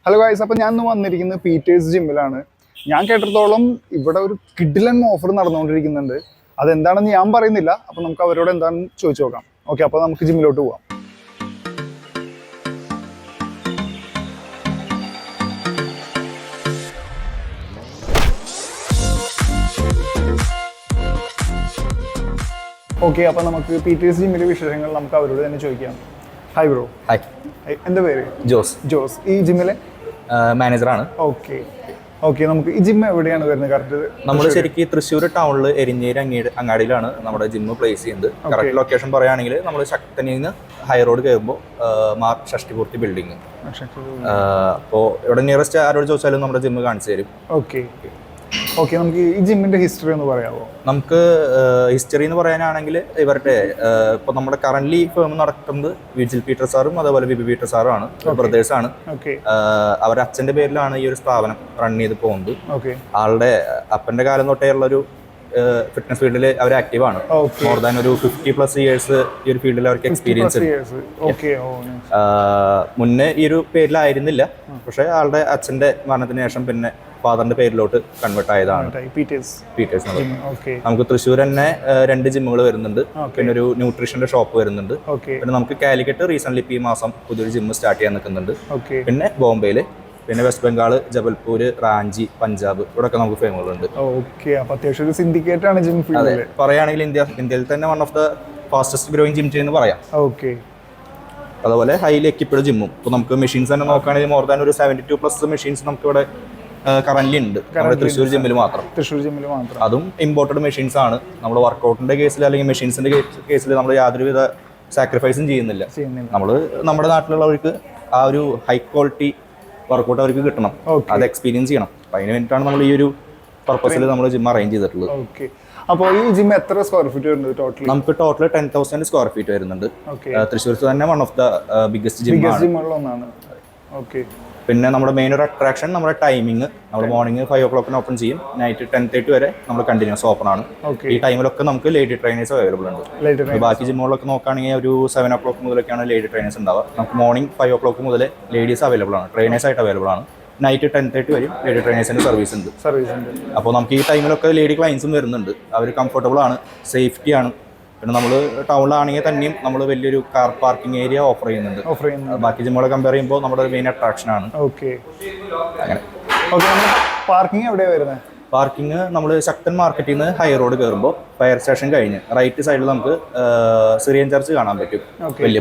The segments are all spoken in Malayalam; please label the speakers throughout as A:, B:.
A: ഹലോ ഗൈസ്, അപ്പോൾ ഞാൻ ഇന്ന് വന്നിരിക്കുന്നത് പീറ്റേഴ്സ് ജിമ്മിലാണ്. ഞാൻ കേട്ടിടത്തോളം ഇവിടെ ഒരു കിഡിലൻ ഓഫർ നടന്നുകൊണ്ടിരിക്കുന്നുണ്ട്. അതെന്താണെന്ന് ഞാൻ പറയുന്നില്ല. അപ്പോൾ നമുക്ക് അവരോട് എന്താണെന്ന് ചോദിച്ചു നോക്കാം. ഓക്കെ, അപ്പോൾ നമുക്ക് ജിമ്മിലോട്ട് പോവാം. ഓക്കെ, അപ്പോൾ നമുക്ക് പീറ്റേഴ്സ് ജിമ്മിലെ വിശേഷങ്ങൾ നമുക്ക് അവരോട് തന്നെ ചോദിക്കാം. Hi bro.
B: ഹായ്,
A: എൻ്റെ പേര് ജോസ്. ഈ ജിമ്മിലെ
B: മാനേജറാണ്.
A: ഓക്കെ ഓക്കെ, നമുക്ക് ഈ ജിം എവിടെയാണ് വരുന്നത്? കറക്റ്റ്
B: നമ്മൾ ശരിക്കും തൃശ്ശൂർ ടൗണിൽ എരിഞ്ഞേരി അങ്ങാടിയിലാണ് നമ്മുടെ ജിമ്മ് പ്ലേസ് ചെയ്യുന്നത്. കറക്റ്റ് ലൊക്കേഷൻ പറയുകയാണെങ്കിൽ നമ്മൾ ശക്തനിൽ നിന്ന് ഹൈ റോഡ് കയറുമ്പോൾ ഷഷ്ടിപൂർത്തി ബിൽഡിംഗ്. അപ്പോൾ ഇവിടെ നിയറസ്റ്റ് ആരോട് ചോദിച്ചാലും നമ്മുടെ ജിമ്മ് കാണിച്ചു തരും.
A: ഓക്കെ ഓക്കെ, നമുക്ക് ഈ ജിമ്മിന്റെ ഹിസ്റ്ററി ഒന്ന് പറയാമോ?
B: നമുക്ക് ഹിസ്റ്ററി എന്ന് പറയാനാണെങ്കിൽ ഇവരുടെ ഇപ്പോൾ നമ്മുടെ കറന്റ് ഫേം നടക്കുന്നത് വിജിൽ പീറ്റർ സാറും അതുപോലെ ബിബി പീറ്റർ സാറും ആണ്, ബ്രദേഴ്സാണ്. അവരുടെ അച്ഛന്റെ പേരിലാണ് ഈ ഒരു സ്ഥാപനം റൺ ചെയ്ത് പോകുന്നത്. ആളുടെ അപ്പന്റെ കാലം തൊട്ടേ ഉള്ളൊരു ഫിറ്റ്നസ് ഫീൽഡിൽ അവർ ആക്റ്റീവാണ്. മോർ ദാൻ ഒരു 50+ ഇയേഴ്സ് ഈ ഒരു ഫീൽഡിൽ അവർക്ക് എക്സ്പീരിയൻസ് ഉണ്ട്. മുന്നേ ഈ ഒരു പേരിലായിരുന്നില്ല, പക്ഷെ ആളുടെ അച്ഛന്റെ മരണത്തിന് ശേഷം പിന്നെ ഫാദറിന്റെ പേരിലോട്ട് കൺവേർട്ട് ആയതാണ് പീറ്റേഴ്സ്. നമുക്ക് തൃശ്ശൂർ തന്നെ 2 ജിമ്മുകൾ വരുന്നുണ്ട്, പിന്നെ ഒരു ന്യൂട്രീഷന്റെ ഷോപ്പ് വരുന്നുണ്ട്. പിന്നെ നമുക്ക് കാലിക്കറ്റ് റീസെന്റ് ഈ മാസം പുതിയൊരു ജിമ്മ് സ്റ്റാർട്ട് ചെയ്യാൻ നിൽക്കുന്നുണ്ട്. പിന്നെ ബോംബെയില്, പിന്നെ വെസ്റ്റ് ബംഗാൾ, ജബൽപൂർ, റാഞ്ചി, പഞ്ചാബ്, ഇവിടെയൊക്കെ നമുക്ക് ഫേമുകളുണ്ട്. പറയുകയാണെങ്കിൽ ഇന്ത്യയിൽ തന്നെ one of the fastest growing gym എന്ന് പറയാം. അതുപോലെ ഹൈലി എക്യുപ്ഡ് ജിമ്മും. ഇപ്പോൾ നമുക്ക് മെഷീൻസ് തന്നെ നോക്കുകയാണെങ്കിൽ മോർ ദാൻ ഒരു 72+ മെഷീൻസ് നമുക്ക് ഇവിടെ കറന്റ് ഉണ്ട് നമ്മുടെ തൃശ്ശൂർ ജിമ്മിൽ മാത്രം. അതും ഇമ്പോർട്ടഡ് മെഷീൻസ് ആണ്. നമ്മൾ വർക്കൗട്ടിന്റെ കേസിൽ അല്ലെങ്കിൽ മെഷീൻസിന്റെ കേസിൽ നമ്മൾ യാതൊരുവിധ സാക്രിഫൈസും ചെയ്യുന്നില്ല. നമ്മൾ നമ്മുടെ നാട്ടിലുള്ളവർക്ക് ആ ഒരു ഹൈ ക്വാളിറ്റി വർക്കൗട്ട് അവർക്ക് കിട്ടണം, അത് എക്സ്പീരിയൻസ് ചെയ്യണം. അപ്പം അതിന് വേണ്ടിയിട്ടാണ് നമ്മൾ ഈ ഒരു പർപ്പസിൽ നമ്മൾ ജിം അറേഞ്ച് ചെയ്തിട്ടുള്ളത്.
A: അപ്പോൾ ഈ ജിം എത്ര സ്ക്വയർ ഫീറ്റ് വരുന്നത് ടോട്ടൽ?
B: നമുക്ക് ടോട്ടൽ 10,000 സ്ക്വയർ ഫീറ്റ് വരുന്നുണ്ട്. തൃശ്ശൂർ തന്നെ വൺ ഓഫ് ദ ബിഗ്ഗസ്റ്റ് ജിമ്മാണ്. പിന്നെ നമ്മുടെ മെയിൻ ഒരു അട്രാക്ഷൻ നമ്മുടെ ടൈമിങ്. നമ്മൾ മോർണിംഗ് 5 o'clock ഓപ്പൺ ചെയ്യും, നൈറ്റ് 10:30 വരെ നമ്മൾ കണ്ടിന്യൂസ് ഓപ്പൺ ആണ്. ഈ ടൈമിലൊക്കെ നമുക്ക് ലേഡി ട്രെയിനേഴ്സ് അവൈലബിൾ ഉണ്ട്. ബാക്കി ജിമ്മുകളൊക്കെ നോക്കുകയാണെങ്കിൽ ഒരു 7 o'clock മുതലൊക്കെയാണ് ലേഡി ട്രെയിനേഴ്സ് ഉണ്ടാവുക. നമുക്ക് മോർണിംഗ് 5 o'clock മുതൽ ലേഡീസ് അവൈലബിൾ ആണ്, ട്രെയിനേഴ്സ് ആയിട്ട് അവൈലബിൾ ആണ്. നൈറ്റ് 10:30 വരെയും ലേഡി ട്രെയിനേഴ്സിന്റെ സർവീസ് ഉണ്ട്. അപ്പോൾ നമുക്ക് ഈ ടൈമിലൊക്കെ ലേഡി ക്ലയൻസും വരുന്നുണ്ട്. അവർ കംഫർട്ടബിൾ ആണ്, സേഫ്റ്റി ആണ്. പിന്നെ നമ്മൾ ടൗണിലാണെങ്കിൽ തന്നെയും നമ്മൾ വലിയൊരു കാർ പാർക്കിംഗ് ഏരിയ ഓഫർ ചെയ്യുന്നുണ്ട്. ബാക്കി ജിമ്മുകളെ കമ്പയർ ചെയ്യുമ്പോൾ നമ്മുടെ മെയിൻ അട്രാക്ഷൻ ആണ്. അങ്ങനെ
A: പാർക്കിംഗ് എവിടെയാണ് വരുന്നത്?
B: പാർക്കിംഗ് നമ്മൾ ശക്തൻ മാർക്കറ്റിൽ നിന്ന് ഹൈ റോഡ് കയറുമ്പോൾ ഫയർ സ്റ്റേഷൻ കഴിഞ്ഞ് റൈറ്റ് സൈഡിൽ നമുക്ക് സിറിയൻ ചർച്ച് കാണാൻ പറ്റും. വലിയ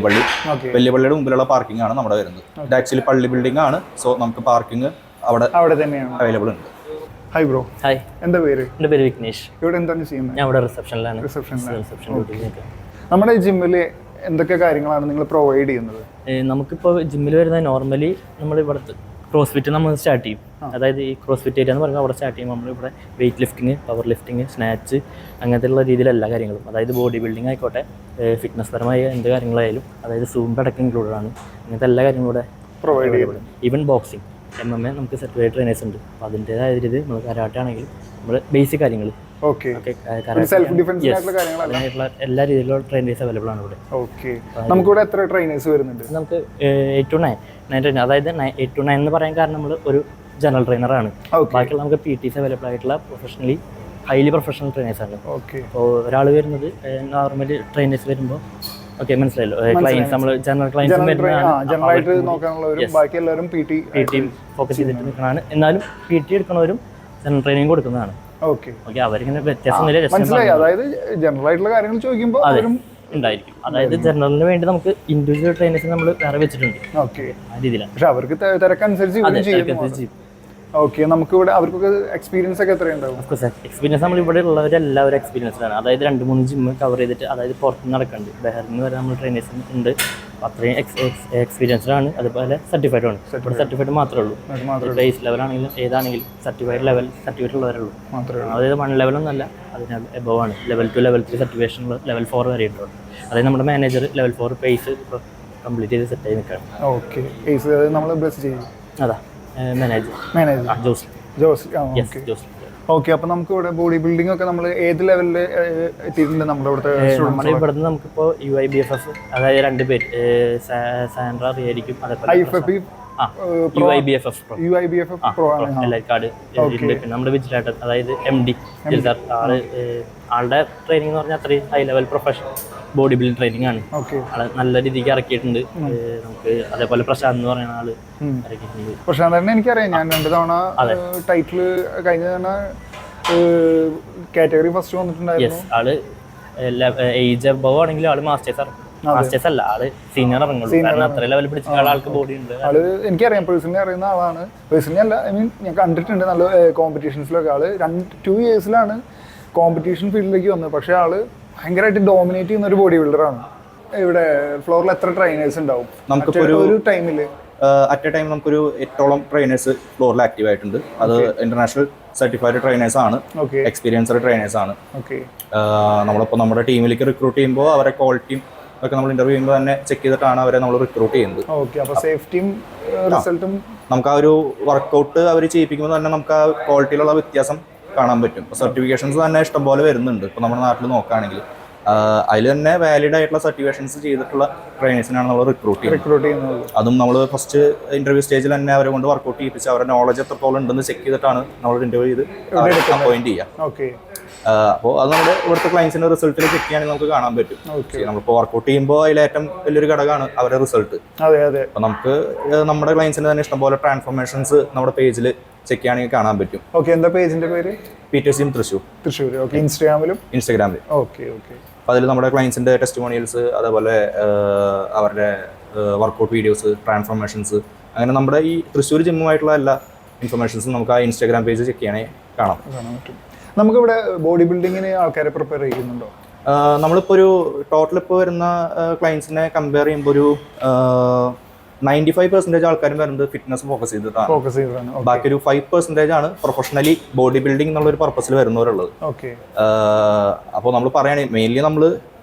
B: പള്ളിയുടെ മുമ്പിലുള്ള പാർക്കിംഗ് ആണ് നമ്മുടെ വരുന്നത്. ഇത് ആക്ച്വലി പള്ളി ബിൽഡിംഗ് ആണ്. സോ നമുക്ക് പാർക്കിംഗ് അവിടെ തന്നെയാണ് അവൈലബിൾ ഉണ്ട്.
A: Hi bro.
C: ഹായ്,
A: എൻ്റെ പേര്
C: വിഘ്നേഷ്.
A: ഇവിടെ എന്താണ് ചെയ്യുന്നത്?
C: ഞാൻ ഇവിടെ റിസപ്ഷനിലാണ്.
A: നമ്മുടെ ജിമ്മിൽ എന്തൊക്കെ കാര്യങ്ങളാണ് നിങ്ങൾ പ്രൊവൈഡ് ചെയ്യുന്നത്?
C: നമുക്കിപ്പോൾ ജിമ്മിൽ വരുന്ന നോർമലി നമ്മൾ ഇവിടുത്തെ ക്രോസ് ഫിറ്റ് നമ്മൾ സ്റ്റാർട്ട് ചെയ്യും. അതായത് ഈ ക്രോസ് ഫിറ്റ് ഏരിയ എന്ന് പറയുമ്പോൾ അവിടെ സ്റ്റാർട്ട് ചെയ്യുമ്പോൾ നമ്മളിവിടെ weight lifting, power lifting, snatch, അങ്ങനത്തെയുള്ള രീതിയിൽ എല്ലാ കാര്യങ്ങളും, അതായത് ബോഡി ബിൽഡിംഗ് ആയിക്കോട്ടെ, ഫിറ്റ്നസ് പരമായ എന്ത് കാര്യങ്ങളായാലും, അതായത് സൂംബ് അടക്കം ഇൻക്ലൂഡഡ് ആണ്. അങ്ങനത്തെ എല്ലാ കാര്യങ്ങളും ഇവിടെ
A: പ്രൊവൈഡ് ചെയ്യും.
C: ഈവൻ ബോക്സിംഗ്, MMA നമുക്ക് സർട്ടിഫൈഡ് ട്രെയിനേഴ്സ് ഉണ്ട്. അപ്പോൾ അതിൻ്റെതായ രീതി നമ്മൾ കരാട്ടെ ആണെങ്കിൽ നമ്മൾ ബേസിക് കാര്യങ്ങൾ, അതിനായിട്ടുള്ള എല്ലാ രീതിയിലുള്ള ട്രെയിനേഴ്സ് അവൈലബിൾ ആണ് ഇവിടെ.
A: നമുക്കിവിടെ എത്ര ട്രെയിനേഴ്സ് വരുന്നുണ്ട്?
C: നമുക്ക് 8 to 9 ട്രെയിനർ. അതായത് 8 to 9 എന്ന് പറയാൻ കാരണം നമ്മൾ ഒരു ജനറൽ ട്രെയിനറാണ്. ബാക്കിയുള്ള നമുക്ക് PTs അവൈലബിൾ ആയിട്ടുള്ള ഹൈലി പ്രൊഫഷണൽ ട്രെയിനേഴ്സ് ആണ്. അപ്പോൾ ഒരാൾ വരുന്നത് നോർമലി ട്രെയിനേഴ്സ് വരുമ്പോൾ മനസ്സിലായല്ലോ, ക്ലയൻസ് നമ്മൾ ജനറൽ ക്ലയൻസ് ഫോക്കസ് ചെയ്തിട്ട് നിൽക്കുന്നതാണ്. എന്നാലും PT എടുക്കുന്നവരും ജനറൽ ട്രെയിനിങ് കൊടുക്കുന്നതാണ്. അവരിങ്ങനെ ഉണ്ടായിരിക്കും. അതായത് ജനറലിന് വേണ്ടി നമുക്ക് ഇൻഡിവിജ്വൽ ട്രെയിനേഴ്സ് നമ്മൾ വേറെ വെച്ചിട്ടുണ്ട്. ആ രീതിയിലാണ്.
A: അവർക്ക് തിരക്കനുസരിച്ച് നമുക്ക് ഇവിടെ അവർക്കൊക്കെ എക്സ്പീരിയൻസ് ഒക്കെ എത്രയുണ്ടാവും?
C: എക്സ്പീരിയൻസ് നമ്മൾ ഇവിടെ ഉള്ളവരെല്ലാവരും എക്സ്പീരിയൻസ്ഡ് ആണ്. അതായത് 2-3 ജിമ്മ് കവർ ചെയ്തിട്ട്, അതായത് പുറത്ത് നടക്കുന്നുണ്ട്, ബഹറിന് വരെ നമ്മൾ ട്രെയിനേഴ്സ് ഉണ്ട്. അത്രയും എക്സ്പീരിയൻസ്ഡ് ആണ്. അതുപോലെ സർട്ടിഫൈഡ് ആണ്. ഇവിടെ സർട്ടിഫൈഡ് മാത്രമേ ഉള്ളൂ. ബേസ് ലെവലാണെങ്കിലും ഏതാണെങ്കിലും സർട്ടിഫൈഡ് ഉള്ളവരുള്ളൂ. അതായത് 1 ലെവലൊന്നല്ല, അതിന് എബവ് ആണ്. ലെവൽ 2, ലെവൽ 3 സർട്ടിഫിക്കേഷൻ, ലെവൽ 4 വരെ ഉണ്ട്. അതായത് നമ്മുടെ മാനേജർ ലെവൽ 4 പേസ് ഇപ്പോൾ കംപ്ലീറ്റ് ചെയ്ത് സെറ്റ് ആയി നിൽക്കുകയാണ്. അതാ ജോസ്.
A: ഓക്കെ, അപ്പൊ നമുക്ക് ഇവിടെ ബോഡി ബിൽഡിംഗ് ഒക്കെ നമ്മൾ ഏത് ലെവലിൽ എത്തിയിട്ടുണ്ട്? നമ്മുടെ
C: ഇവിടുന്ന് നമുക്കിപ്പോൾ UIBFF, അതായത് 2 പേര്, Sandra റിയായിരിക്കും, UIBFF Pro.
A: UIBFF Pro ആണ്.
C: എല്ലാവർക്കും കാർഡ് പിന്നെ നമ്മുടെ വിജിലേട്ടർ, അതായത് MD സാർ, ആളുടെ ട്രെയിനിങ് എന്ന് പറഞ്ഞാൽ അത്രയും high level professional body building training ആണ്. ആള് നല്ല രീതിക്ക് ഇറക്കിയിട്ടുണ്ട്. നമുക്ക് അതേപോലെ പ്രശാന്ത് എന്ന് പറയുന്ന ആള് ഇറക്കിയിട്ടുണ്ട്.
A: പ്രശാന്ത് എനിക്കറിയാം, ഞാൻ 2 തവണ ടൈറ്റിൽ കഴിഞ്ഞ തവണ കാറ്റഗറി ഫസ്റ്റ് വന്നിട്ടുണ്ടായിരുന്നു.
C: ആള് ഏജ് അബവ് ആണെങ്കിലും ആള് മാസ്റ്റേഴ്സ് അല്ല, ആള് സീനിയർ ഇറങ്ങുള്ളൂ. കാരണം അത്ര ലെവൽ പിടിച്ച ആൾക്ക് ബോഡി ഉണ്ട്.
A: ആള് എനിക്കറിയാം, പേഴ്സണലി അറിയുന്ന ആളാണ്. പേഴ്സണലി അല്ല, ഐ മീൻ ഞാൻ കണ്ടിട്ടുണ്ട് നല്ല കോമ്പറ്റീഷൻസിലൊക്കെ. ആള് 2 ഇയേഴ്സിലാണ് കോമ്പറ്റീഷൻ ഫീൽഡിലേക്ക് വന്നത്. പക്ഷേ ആള് ഭയങ്കരമായിട്ട് ഡോമിനേറ്റ് ചെയ്യുന്ന ഒരു ബോഡി ബിൽഡറാണ്. ഇവിടെ ഫ്ലോറിൽ എത്ര ട്രെയിനേഴ്സ് ഉണ്ടാവും ഒരു ടൈമില്?
B: അറ്റ് എ ടൈം നമുക്കൊരു 8ഓളം ട്രെയിനേഴ്സ് ഫ്ലോറിൽ ആക്റ്റീവ് ആയിട്ടുണ്ട്. അത് ഇന്റർനാഷണൽ സർട്ടിഫൈഡ് ട്രെയിനേഴ്സ് ആണ്, എക്സ്പീരിയൻസ്ഡ് ട്രെയിനേഴ്സ് ആണ്. നമ്മളിപ്പോൾ നമ്മുടെ ടീമിലേക്ക് റിക്രൂട്ട് ചെയ്യുമ്പോൾ അവരെ ക്വാളിറ്റിയും ഒക്കെ നമ്മൾ ഇന്റർവ്യൂ ചെയ്യുമ്പോൾ തന്നെ ചെക്ക് ചെയ്തിട്ടാണ് അവരെ നമ്മൾ റിക്രൂട്ട് ചെയ്യുന്നത്. നമുക്ക് ആ ഒരു വർക്കൗട്ട് അവർ ചെയ്യിപ്പിക്കുമ്പോൾ തന്നെ നമുക്ക് ആ ക്വാളിറ്റിയിലുള്ള വ്യത്യാസം കാണാൻ പറ്റും. സർട്ടിഫിക്കേഷൻസ് തന്നെ ഇഷ്ടംപോലെ വരുന്നുണ്ട്. ഇപ്പോൾ നമ്മുടെ നാട്ടിൽ നോക്കുകയാണെങ്കിൽ അതിൽ തന്നെ വാലിഡ് ആയിട്ടുള്ള സർട്ടിഫിക്കേഷൻസ് ചെയ്തിട്ടുള്ള ട്രെയിനേഴ്സിനാണ് നമ്മൾ റിക്രൂട്ട് ചെയ്യുന്നത്. അതും നമ്മൾ ഫസ്റ്റ് ഇന്റർവ്യൂ സ്റ്റേജിൽ തന്നെ അവരെ കൊണ്ട് വർക്കൗട്ട് ചെയ്യിപ്പിച്ച് അവരുടെ നോളജ് എത്രത്തോളം ഉണ്ടെന്ന് ചെക്ക് ചെയ്തിട്ടാണ് നമ്മൾ ഇന്റർവ്യൂ ചെയ്ത് അപ്പോയിന്റ് ചെയ്യുക. അപ്പോൾ അത് നമ്മുടെ ഇവിടുത്തെ ക്ലയൻസിന്റെ റിസൾട്ടിൽ ചെക്ക് ചെയ്യുകയാണെങ്കിൽ നമുക്ക് കാണാൻ പറ്റും. നമ്മളിപ്പോൾ വർക്കൗട്ട് ചെയ്യുമ്പോൾ അതിലേറ്റവും വലിയൊരു ഘടകമാണ് അവരുടെ റിസൾട്ട്. അപ്പോൾ നമുക്ക് നമ്മുടെ ക്ലയൻസിന് തന്നെ ഇഷ്ടംപോലെ ട്രാൻസ്ഫോർമേഷൻസ് നമ്മുടെ പേജിൽ ചെക്ക് ചെയ്യുകയാണെങ്കിൽ കാണാൻ പറ്റും.
A: എന്താ പേജിന്റെ പേര്?
B: Peter's gym Thrissur. ഇൻസ്റ്റാഗ്രാമിലും. അപ്പോൾ അതിൽ നമ്മുടെ ക്ലയൻസിന്റെ ടെസ്റ്റിമോണിയൽസ്, അതേപോലെ അവരുടെ വർക്കൗട്ട് വീഡിയോസ്, ട്രാൻസ്ഫോർമേഷൻസ്, അങ്ങനെ നമ്മുടെ ഈ തൃശ്ശൂർ ജിമ്മുമായിട്ടുള്ള എല്ലാ ഇൻഫർമേഷൻസും നമുക്ക് ആ ഇൻസ്റ്റാഗ്രാം പേജ് ചെക്ക് ചെയ്യണമെങ്കിൽ കാണാൻ
A: പറ്റും. നമുക്കിവിടെ ബോഡി ബിൽഡിങ്ങിന് ആൾക്കാരെ പ്രിപ്പയർ ചെയ്യുന്നുണ്ടോ?
B: നമ്മളിപ്പോൾ ഒരു ടോട്ടൽ ഇപ്പോൾ വരുന്ന ക്ലയൻസിനെ കമ്പയർ ചെയ്യുമ്പോൾ ഒരു 95% ആൾക്കാരും വരുന്നത് ഫിറ്റ്നസ് ഫോക്കസ് ചെയ്തിട്ടാണ്. ബാക്കി ഒരു 5% ആണ് പ്രൊഫഷണലി ബോഡി ബിൽഡിംഗ് എന്നുള്ളൊരു പർപ്പസിൽ വരുന്നവരുള്ളത്. അപ്പോൾ നമ്മൾ പറയുകയാണെങ്കിൽ മെയിൻലി നമ്മൾ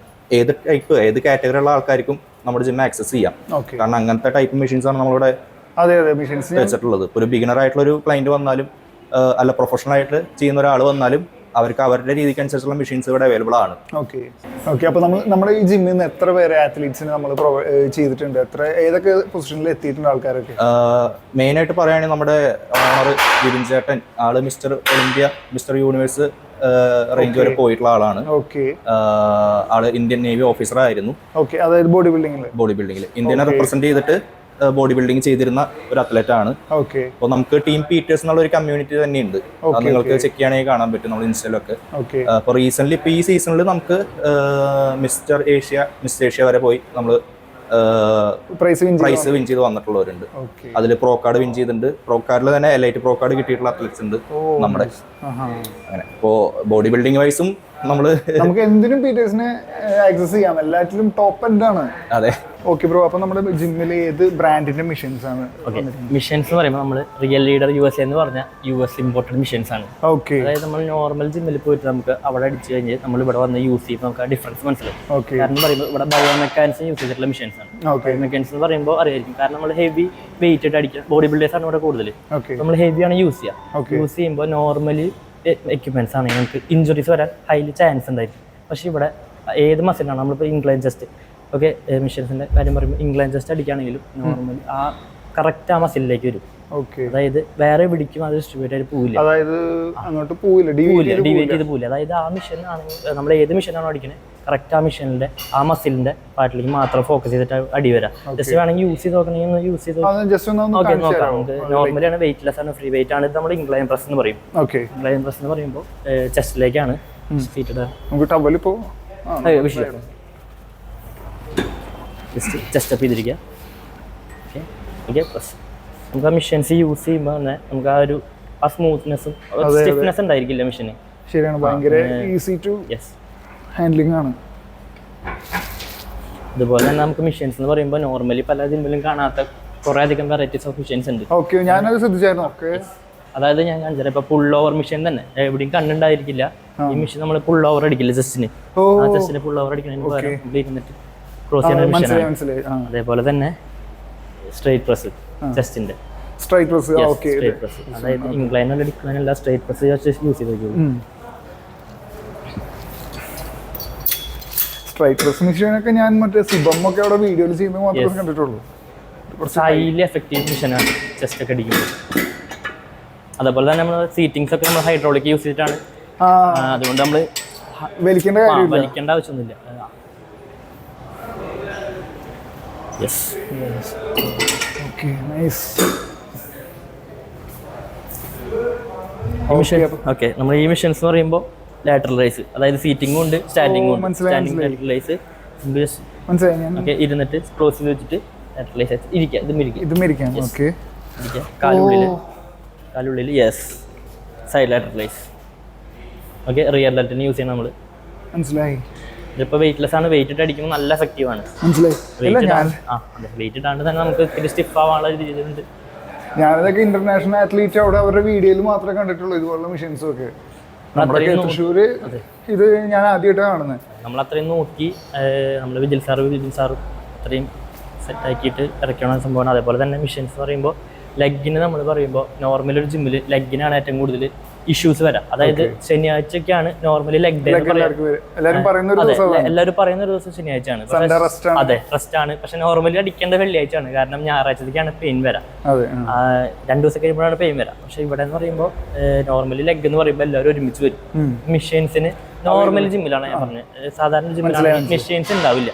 B: ഏത് കാറ്റഗറി ഉള്ള ആൾക്കാർക്കും നമ്മുടെ ജിം ആക്സസ് ചെയ്യാം. കാരണം അങ്ങനത്തെ ടൈപ്പ് മെഷീൻസ് ആണ് നമ്മളിവിടെ വെച്ചിട്ടുള്ളത്. ഒരു ബിഗിനർ ആയിട്ടുള്ള ഒരു ക്ലയന്റ് വന്നാലും അല്ല പ്രൊഫഷണൽ ആയിട്ട് ചെയ്യുന്ന ഒരാൾ വന്നാലും അവർക്ക് അവരുടെ രീതിക്ക് അനുസരിച്ചുള്ള മെഷീൻസ് ഇവിടെ അവൈലബിൾ ആണ്.
A: അപ്പോൾ നമ്മുടെ ഈ ജിമ്മിൽ നിന്ന് എത്ര പേര് ആത്ലീറ്റ്സിന് നമ്മൾ ചെയ്തിട്ടുണ്ട്? ഏതൊക്കെ പൊസിഷനിൽ എത്തിയിട്ടുണ്ട് ആൾക്കാരൊക്കെ?
B: മെയിനായിട്ട് പറയുകയാണെങ്കിൽ നമ്മുടെ ഓണർ വിപിൻ ചേട്ടൻ, ആള് mister Olympia, mister universe range വരെ പോയിട്ടുള്ള ആളാണ്. ആള് ഇന്ത്യൻ നേവി ഓഫീസർ ആയിരുന്നു.
A: അതായത് ബോഡി ബിൽഡിംഗിൽ
B: ഇന്ത്യനെ റെപ്രസെന്റ് ചെയ്തിട്ട് ബോഡി ബിൽഡിംഗ് ചെയ്തിരുന്ന ഒരു അത്ലറ്റ് ആണ്. അപ്പോൾ നമുക്ക് ടീം പീറ്റേഴ്സ് എന്നുള്ള ഒരു കമ്മ്യൂണിറ്റി തന്നെയുണ്ട്. നിങ്ങൾക്ക് ചെക്ക് ചെയ്യണമെങ്കിൽ കാണാൻ പറ്റും നമ്മൾ ഇൻസ്റ്റയിലൊക്കെ. അപ്പോൾ റീസെന്റ് ഇപ്പോൾ ഈ സീസണിൽ നമുക്ക് മിസ്റ്റർ ഏഷ്യ വരെ പോയി നമ്മൾ പ്രൈസ് വിൻ ചെയ്ത് വന്നിട്ടുള്ളവരുണ്ട്. അതിൽ പ്രോ കാർഡ് വിൻ ചെയ്തിട്ടുണ്ട്. പ്രോ കാർഡിൽ തന്നെ എലൈറ്റ് പ്രോ കാർഡ് കിട്ടിയിട്ടുള്ള അത്ലറ്റ്സ് ഉണ്ട് നമ്മുടെ. അങ്ങനെ ഇപ്പോൾ ബോഡി ബിൽഡിംഗ് വൈസും
A: നമുക്ക് എന്തിനും പീറ്റേഴ്സിനെ ആക്സസ് ചെയ്യാം. എല്ലാറ്റിലും ടോപ്പ് എൻഡ് ആണ്.
B: അതെ.
A: ഓക്കെ ബ്രോ, അപ്പോൾ നമ്മുടെ ജിമ്മിൽ ഏത് ബ്രാൻഡിന്റെ മെഷീൻസ് ആണ്?
C: മെഷീൻസ് എന്ന് പറയുമ്പോൾ നമ്മൾ റിയൽ ലീഡർ USA എന്ന് പറഞ്ഞ US ഇമ്പോർട്ടഡ് മെഷീൻസ് ആണ്. അതായത് നമ്മൾ നോർമൽ ജിമ്മിൽ പോയിട്ട് നമുക്ക് അവിടെ അടിച്ചു കഴിഞ്ഞ് നമ്മൾ ഇവിടെ വന്ന് യൂസ് ചെയ്യുമ്പോൾ നമുക്ക് ആ ഡിഫറൻസ് മനസ്സിലാവും. കാരണം പറയുമ്പോൾ ഇവിടെ ബയോമെക്കാനിക്സ് യൂസ് ചെയ്തിട്ടുള്ള മെഷീൻസ് ആണ്. ബയോമെക്കാനിക്സ് എന്ന് പറയുമ്പോൾ അറിയായിരിക്കും. കാരണം നമ്മൾ ഹെവി വെയിറ്റ് ആയിട്ട് അടിക്കുക ബോഡി ബിൽഡേഴ്സ് ആണ് ഇവിടെ കൂടുതൽ. നമ്മൾ ഹെവിയാണ് യൂസ് ചെയ്യുക. യൂസ് ചെയ്യുമ്പോൾ നോർമലി എക്യുപ്മെന്റ്സ് ആണെങ്കിൽ നമുക്ക് ഇഞ്ചുറീസ് വരാൻ ഹൈലി ചാൻസ് ഉണ്ടായിരിക്കും. പക്ഷേ ഇവിടെ ഏത് മസിലാണ് നമ്മളിപ്പോൾ ഇൻക്ലൈൻ ജസ്റ്റ് മെഷീൻസിന്റെ കാര്യം പറയുമ്പോൾ ഇൻക്ലൈൻ ജസ്റ്റ് അടിക്കുകയാണെങ്കിലും നോർമലി ആ കറക്റ്റ് ആ മസിലിലേക്ക് വരും. അതായത് വേറെ പിടിക്കും അത് ഡിസ്ട്രിബ്യൂട്ട് ആയിട്ട് പോവില്ല.
A: അതായത് അങ്ങോട്ട് പോവില്ല,
C: ഡിവൈഡ് ചെയ്ത് പോവില്ല. അതായത് ആ മെഷീൻ ആണെങ്കിൽ നമ്മൾ ഏത് മെഷീനാണോ അടിക്കുന്നത് കറക്റ്റ് ആ മെഷീനിന്റെ ആ മസിലിന്റെ പാർട്ടിലേക്ക് മാത്രം ഫോക്കസ് ചെയ്തിട്ട് അടി വരാം. ജസ്റ്റ് വേണമെങ്കിൽ യൂസ് ചെയ്ത് നോക്കണമെങ്കിൽ യൂസ് ചെയ്ത് ഓക്കെ നോക്കാം. നമുക്ക് നോർമലി ആണ് വെയിറ്റ്ലെസ് ആണ്, ഫ്രീ വെയിറ്റ് ആണ്. ഇത് നമ്മൾ ഇൻക്ലൈൻ പ്രസ് എന്ന് പറയും. ഇൻക്ലൈൻ പ്രസ് എന്ന് പറയുമ്പോൾ ചെസ്റ്റിലേക്കാണ് ചെസ്റ്റ് അപ്പ് ചെയ്തിരിക്കുക. Okay press. നമുക്ക് ആ മെഷീൻസ് യൂസ് ചെയ്യുമ്പോൾ തന്നെ നമുക്ക് ആ ഒരു ആ സ്മൂത്ത്നെസ്സും സ്റ്റിഫ്നെസ് ഉണ്ടായിരിക്കില്ല മെഷീന്.
A: ശരിയാണ്, ഭയങ്കര ഈസി ടു ഹാൻഡ്ലിംഗ് ആണ്.
C: അതുപോലെ തന്നെ നമുക്ക് മെഷീൻസ് എന്ന് പറയുമ്പോൾ നോർമലി പല ജിമ്മിലും കാണാത്ത കുറേ അധികം വെറൈറ്റീസ് ഓഫ് മെഷീൻസ് ഉണ്ട്.
A: ഞാനത് ശ്രദ്ധിച്ചായിരുന്നു.
C: അതായത് ഞാൻ കാണിച്ചാൽ ഇപ്പൊ പുൾ ഓവർ മെഷീൻ തന്നെ എവിടെയും കണ്ടുണ്ടായിരിക്കില്ല. ഈ മെഷീൻ നമ്മൾ പുൾ ഓവർ അടിക്കില്ല ജസ്റ്റിന്. ആ ജസ്റ്റിന് പുൾ ഓവർ അടിക്കുന്നതിന് പകരം ഇരുന്നിട്ട് ക്രോസ് ചെയ്യുന്ന മെഷീനാണ്. അതേപോലെ തന്നെ സ്ട്രൈറ്റ് പ്രസ് ചെസ്റ്റിന്റെ
A: സ്ട്രൈറ്റ് പ്രസ്.
C: അതായത് ഇൻക്ലൈൻ അടിക്കാനല്ല സ്ട്രൈറ്റ് പ്രസ് യൂസ് ചെയ്ത്
A: സ്ട്രൈറ്റ് പ്രസ് മെഷീനൊക്കെ ഞാൻ മറ്റേ സിബം ഒക്കെ അവിടെ വീഡിയോയിൽ ചെയ്യുമ്പോൾ മാത്രമേ കണ്ടിട്ടുള്ളൂ.
C: ഹൈലി എഫക്റ്റീവ് മിഷനാണ് ചെസ്റ്റ് ഒക്കെ അടിക്കുന്നത്. അതേപോലെ തന്നെ നമ്മൾ സീറ്റിങ്സ് ഒക്കെ നമ്മൾ ഹൈഡ്രോളിക് യൂസ് ചെയ്തിട്ടാണ്. അതുകൊണ്ട് നമ്മൾ വലിക്കേണ്ട ആവശ്യമൊന്നുമില്ല. ഓക്കെ, നമ്മൾ ഈ മിഷൻസ് എന്ന് പറയുമ്പോൾ ലാറ്ററൽ റൈസ്, അതായത് സീറ്റിംഗും ഉണ്ട് സ്റ്റാൻഡിങ്ങും ഉണ്ട്. സ്റ്റാൻഡിങ് ലാറ്ററൽ റൈസ് ഓക്കെ, ഇരുന്നിട്ട് ക്ലോസ് ചെയ്ത് വെച്ചിട്ട് ലാറ്ററൽ റൈസ് ഇരിക്കുക. കാലുള്ളിൽ yes side lateral raise. Okay, rear ലാറ്ററിന് യൂസ് ചെയ്യണം നമ്മൾ.
A: മനസ്സിലായി.
C: ഇതിപ്പോൾ വെയിറ്റ്ലെസ് ആണ്, വെയിറ്റ് ഇട്ട് അടിക്കുമ്പോൾ നല്ല എഫക്റ്റീവ് ആണ്. വെയിറ്റ് ഇട്ടാണ്ട് തന്നെ നമുക്ക് ഇത്തിരി സ്റ്റിഫ് ആവാനുള്ള രീതിയിലുണ്ട്.
A: ഞാനിതൊക്കെ ഇന്റർനാഷണൽ അത്ലീറ്റ് അവിടെ അവരുടെ വീഡിയോയിൽ മാത്രമേ കണ്ടിട്ടുള്ളൂ ഇതുപോലുള്ള മെഷീൻസും ഒക്കെ. തൃശ്ശൂര് ഇത് ഞാൻ ആദ്യമായിട്ടാണ് കാണുന്നത്.
C: നമ്മൾ അത്രയും നോക്കി നമ്മൾ വിജിൽ സാറും അത്രയും സെറ്റ് ആക്കിയിട്ട് ഇറക്കണ സംഭവമാണ്. അതേപോലെ തന്നെ മെഷീൻസ് എന്ന് പറയുമ്പോൾ ലെഗിന് നമ്മൾ പറയുമ്പോൾ നോർമൽ ഒരു ജിമ്മിൽ ലെഗിനാണ് ഏറ്റവും കൂടുതൽ ഇഷ്യൂസ് വരാം. അതായത് ശനിയാഴ്ചയൊക്കെയാണ് നോർമലി ലെഗ് ഡേ. എല്ലാവരും പറയുന്ന ഒരു ദിവസം ശനിയാഴ്ചയാണ്. അതെ, റെസ്റ്റ് ആണ്. പക്ഷെ നോർമലി അടിക്കേണ്ട വെള്ളിയാഴ്ചയാണ്. കാരണം ഞായറാഴ്ചത്തേക്കാണ് പെയിൻ വരാം. 2 ദിവസം കഴിയുമ്പോഴാണ് പെയിൻ വരാം. പക്ഷെ ഇവിടെ എന്ന് പറയുമ്പോൾ നോർമലി ലെഗ് എന്ന് പറയുമ്പോൾ എല്ലാവരും ഒരുമിച്ച് വരും. മെഷീൻസിന് നോർമൽ ജിമ്മിലാണ് ഞാൻ പറഞ്ഞത്. സാധാരണ ജിമ്മിലാണ് മെഷീൻസ് ഉണ്ടാവില്ല.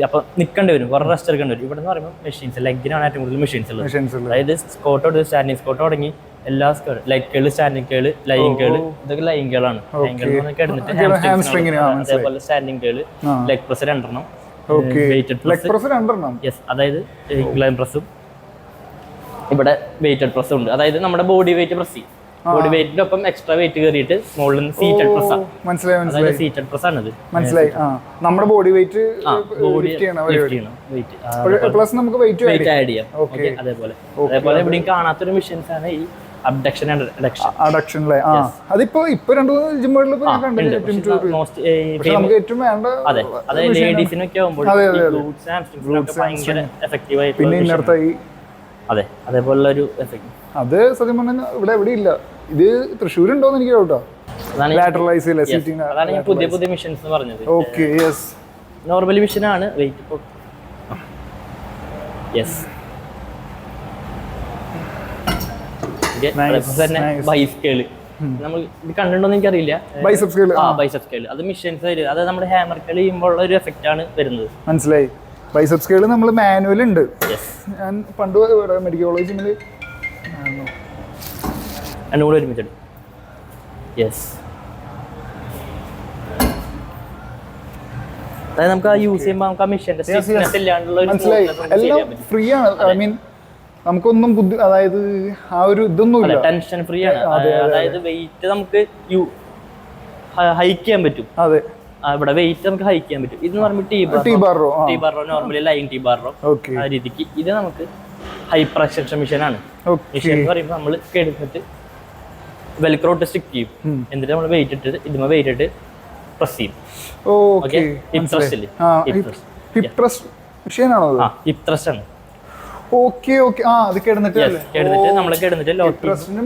C: അപ്പൊ നിൽക്കേണ്ടി വരും, കുറെ റെസ്റ്റ് എടുക്കേണ്ടി വരും. ഇവിടെ എന്ന് പറയുമ്പോൾ മെഷീൻസ് ലെഗിനാണ് ഏറ്റവും കൂടുതൽ മെഷീൻസ് ഉള്ളത്. അതായത് സ്കോട്ട് സ്റ്റാൻഡിങ് സ്കോട്ട് തുടങ്ങി എല്ലാ leg curl, standing curl, lying curl, ഇതൊക്കെ ലൈൻ കേളാണ്. ലൈൻ കേൾ അതേപോലെ standing curl, leg press 2 weighted press. Yes, അതായത് ഇൻക്ലൈൻ പ്രസ്സും ഇവിടെ വെയിറ്റഡ് പ്രസ്സും ഉണ്ട്. അതായത് നമ്മുടെ ബോഡി വെയിറ്റ് പ്രസ് ചെയ്യും. ബോഡി വെയിറ്റിന്റെ ഒപ്പം എക്സ്ട്രാ വെയിറ്റ് കയറിയിട്ട് മുകളിൽ നിന്ന് സീറ്റഡ് പ്രസ് ആണ്. മനസ്സിലായി, സീറ്റഡ് പ്രസ് ആണത്.
A: മനസ്സിലായി. നമ്മുടെ ബോഡി വെയിറ്റ് പ്ലസ് നമുക്ക് വെയിറ്റ്
C: ആഡ് ചെയ്യാം. അതേപോലെ എവിടെയും കാണാത്തൊരു മെഷീൻസ് ആണ് ഈ അബ്ഡക്ഷൻ ആൻഡ് അഡക്ഷൻ.
A: അതിപ്പോ 2-3 ജിമ്മുകളിൽ നമുക്ക് ഏറ്റവും വേണ്ട.
C: അതെ, അതായത് ലേഡീസിനൊക്കെ ആവുമ്പോൾ ഭയങ്കര എഫക്റ്റീവ് ആയിട്ട്.
A: പിന്നെ ഇന്നർത്തായി.
C: അതെ, അതേപോലുള്ള ഒരു എഫക്ട്.
A: അത് സത്യം പറഞ്ഞാൽ ഇവിടെ എവിടെ ഇല്ല. ഇത് തൃശ്ശൂരുണ്ടോന്ന് എനിക്ക് കേട്ടോ.
C: അതാണ് ഞാൻ പുതിയ മിഷൻസ് എന്ന് പറഞ്ഞത്.
A: Okay, yes.
C: നോർമൽ മിഷനാണ് വെയിറ്റ് ഇപ്പോൾ. യെസ്, ബൈസ്കേള് നമ്മൾ ഇത് കണ്ടിട്ടുണ്ടോന്ന് എനിക്കറിയില്ല. ബൈസെപ്സ് കേള് അത് മിഷൻസ് വരും. അത് നമ്മുടെ ഹാമർ കേള് ചെയ്യുമ്പോൾ ഒരു എഫക്റ്റ് ആണ് വരുന്നത്.
A: മനസ്സിലായി. ബൈസെപ്സ് കേള് നമ്മൾ മാനുവൽ ഉണ്ട്. ഞാൻ പണ്ട് മെഡിക്കൽ കോളേജ് ജിമ്മില്
C: രണ്ടും കൂടെ ഒരുമിച്ചിട്ട്. യെസ്, അതായത് നമുക്ക് ആ യൂസ് ചെയ്യുമ്പോൾ നമുക്ക് ആ മിഷന്റെ സ്റ്റിഫ്നെസ് ഇല്ലാണ്ടുള്ള
A: എല്ലാം ഫ്രീ ആണ്. ഐ മീൻ നമുക്കൊന്നും അതായത് ആ ഒരു ഇതൊന്നും ഇല്ല,
C: ടെൻഷൻ ഫ്രീ ആണ്. അതായത് വെയിറ്റ് നമുക്ക് ഹൈക്ക് ചെയ്യാൻ പറ്റും.
A: അതെ,
C: ഇവിടെ വെയിറ്റ് നമുക്ക് ഹൈക്ക് ചെയ്യാൻ പറ്റും. ഇതെന്ന് പറയുമ്പോൾ tea Baro normally line tea Baro ആ രീതിക്ക്. ഇത് നമുക്ക് ഹൈ പ്രഷർ മെഷീനാണ്. മെഷീൻ എന്ന് പറയുമ്പോൾ നമ്മൾ എടുത്തിട്ട് വെൽക്രോട്ട് സ്റ്റിക്ക് ചെയ്യും. എന്നിട്ട് നമ്മൾ വെയിറ്റ് ഇട്ടിട്ട് ഇതുമ്പോൾ വെയിറ്റ് ഇട്ട് പ്രസ് ചെയ്യും. ഹിപ് ത്രസ്റ്റ് ആണ്.